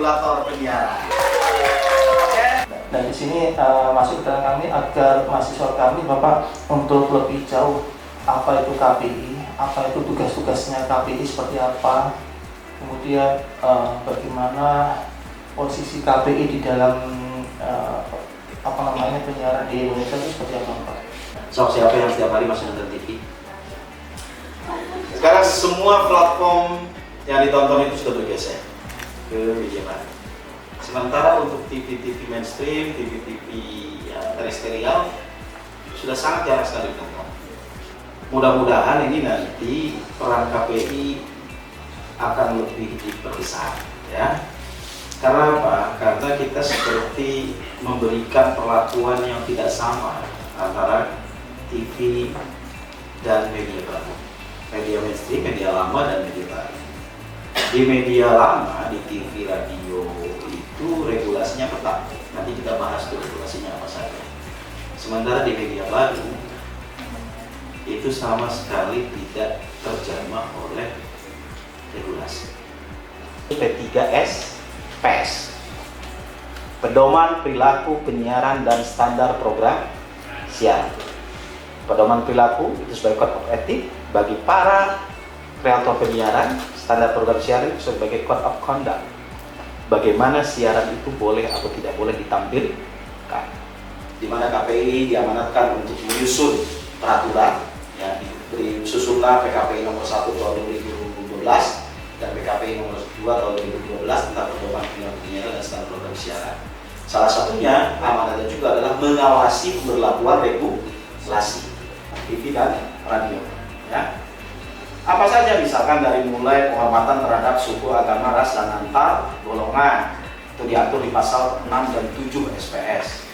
regulator penyiaran. Nah di sini masuk ke dalam kami agar mahasiswa kami Bapak untuk lebih jauh apa itu KPI, apa itu tugas-tugasnya KPI seperti apa, kemudian bagaimana posisi KPI di dalam penyiaran di Indonesia itu seperti apa Pak? Siapa yang setiap hari masih nonton TV? Sekarang semua platform yang ditonton itu sudah bergeser ke media baru. Sementara untuk TV-TV mainstream, TV-TV terestrial sudah sangat jarang sekali ditonton. Mudah-mudahan ini nanti peran KPI akan lebih diperbesar, ya. Karena apa? Karena kita seperti memberikan perlakuan yang tidak sama antara TV dan media baru, media mainstream, media lama dan media baru. Di media lama, di TV, radio itu regulasinya ketat. Nanti kita bahas tuh regulasinya apa saja. Sementara di media baru itu sama sekali tidak terjamah oleh regulasi. P3S PES, Pedoman Perilaku Penyiaran dan Standar Program Siaran. Pedoman perilaku itu sebagai code of ethics bagi para kreator penyiaran, standar program siaran itu sebagai code of conduct. Bagaimana siaran itu boleh atau tidak boleh ditampilkan. Di mana KPI diamanatkan untuk menyusun peraturan, ya, disusunlah PKPI nomor 1 tahun 2012 dan PKPI nomor 2 tahun 2012 tentang pedoman perilaku penyiaran dan standar program siaran. Salah satunya amanatnya juga adalah mengawasi pemberlakuan regulasi TV dan radio, ya. Apa saja misalkan dari mulai penghormatan terhadap suku, agama, ras, dan antar golongan itu diatur di pasal 6 dan 7 SPS.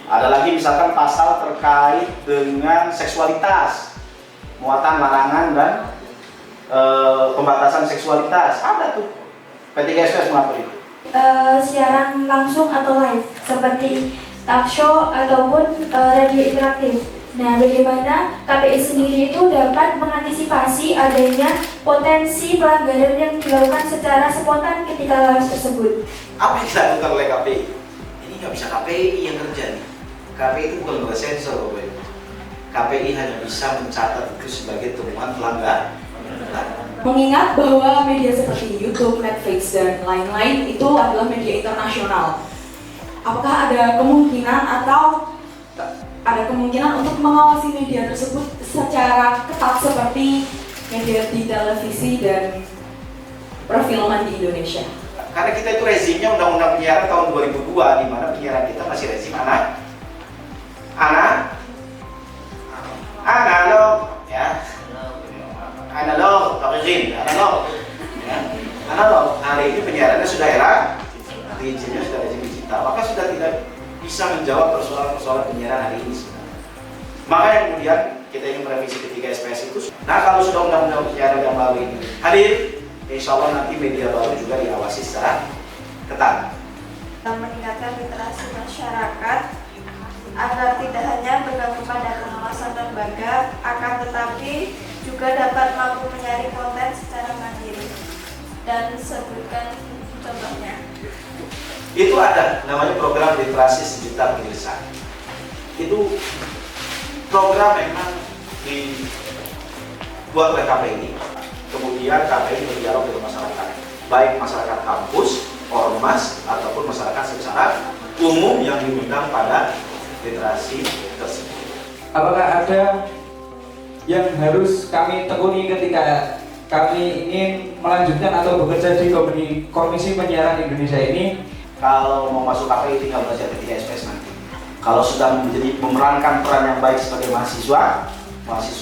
Ada lagi misalkan pasal terkait dengan seksualitas, muatan larangan dan pembatasan seksualitas, ada tuh. P3 SPS mengatur itu. Siaran langsung atau live seperti talk show ataupun radio interaktif. Nah, bagaimana KPI sendiri itu dapat mengantisipasi adanya potensi pelanggaran yang dilakukan secara spontan ketika live tersebut? Apa yang dilakukan oleh KPI? Ini nggak bisa KPI yang kerja nih. KPI itu bukan lembaga sensor, Bapak Ibu. KPI hanya bisa mencatat itu sebagai temuan pelanggaran. Mengingat bahwa media seperti YouTube, Netflix, dan lain-lain itu adalah media internasional, apakah ada kemungkinan untuk mengawasi media tersebut secara ketat seperti media di televisi dan perfilman di Indonesia? Karena kita itu rezimnya Undang-Undang Penyiaran tahun 2002, di mana penyiaran kita masih rezim analog, ya. Analog, ya. Analog. Hari ini penyiarannya sudah era digitalnya, sudah rezim digital, maka sudah tidak bisa menjawab persoalan-persoalan penyiaran hari ini sebenarnya. Maka yang kemudian kita ingin merevisi ketiga SPS itu. Nah, kalau sudah undang-undang penyiaran yang baru ini hadir, insya Allah nanti media baru juga diawasi secara ketat. Meningkatkan literasi masyarakat agar tidak hanya bergantung pada pengawasan lembaga, akan tetapi juga dapat mampu mencari konten secara mandiri. Dan sebutkan contohnya. Itu ada namanya program literasi sejuta pemirsa. Itu program memang dibuat oleh KPI. Kemudian KPI berdialog dengan masyarakat, baik masyarakat kampus, ormas, ataupun masyarakat secara umum yang diundang pada literasi tersebut. Apakah ada yang harus kami tekuni ketika kami ingin melanjutkan atau bekerja di Komisi Penyiaran Indonesia ini? Kalau mau masuk KPI tinggal belajar ketiga SPS nanti. Kalau sudah memerankan peran yang baik sebagai mahasiswa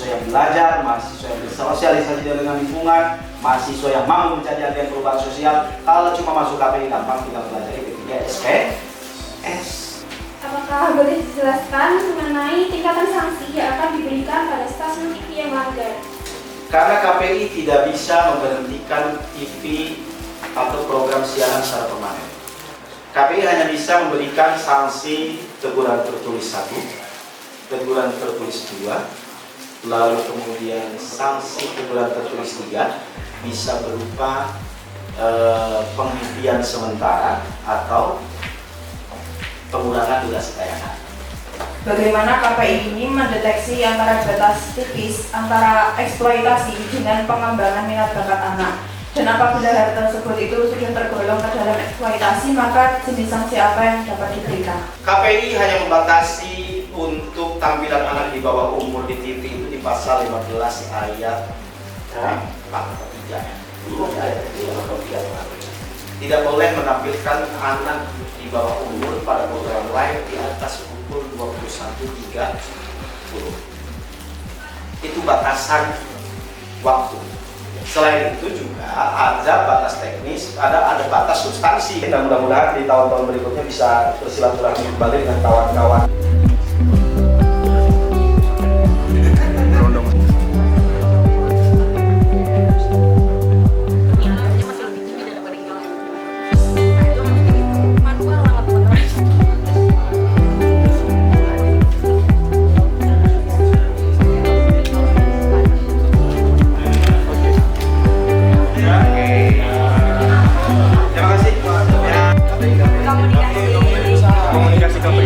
yang belajar, mahasiswa yang bersosialisasi dengan lingkungan, mahasiswa yang mampu mencari agen perubahan sosial. Kalau cuma masuk KPI gampang, tinggal belajar ketiga SPS. Apakah boleh dijelaskan mengenai tingkatan sanksi yang akan diberikan pada stasiun TV yang melanggar? Karena KPI tidak bisa memberhentikan TV atau program siaran secara permanen. KPI hanya bisa memberikan sanksi teguran tertulis 1, teguran tertulis 2, lalu kemudian sanksi teguran tertulis 3 bisa berupa penghentian sementara atau pengurangan durasi tayangan. Bagaimana KPI ini mendeteksi antara batas tipis antara eksploitasi dengan pengembangan minat bakat anak, dan apabila hal tersebut itu sudah tergolong ke dalam eksploitasi, maka jenis sanksi apa yang dapat diberikan? KPI hanya membatasi untuk tampilan anak di bawah umur di TV itu di pasal 15 ayat 4 atau 3. Tidak boleh menampilkan anak di bawah umur pada program live di atas pukul 21.30. Itu batasan waktu. Selain itu juga ada batas teknis, ada batas substansi. Dan mudah-mudahan di tahun-tahun berikutnya bisa bersilaturahmi kembali dengan kawan-kawan. Komunikasi sama.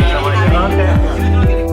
Oke.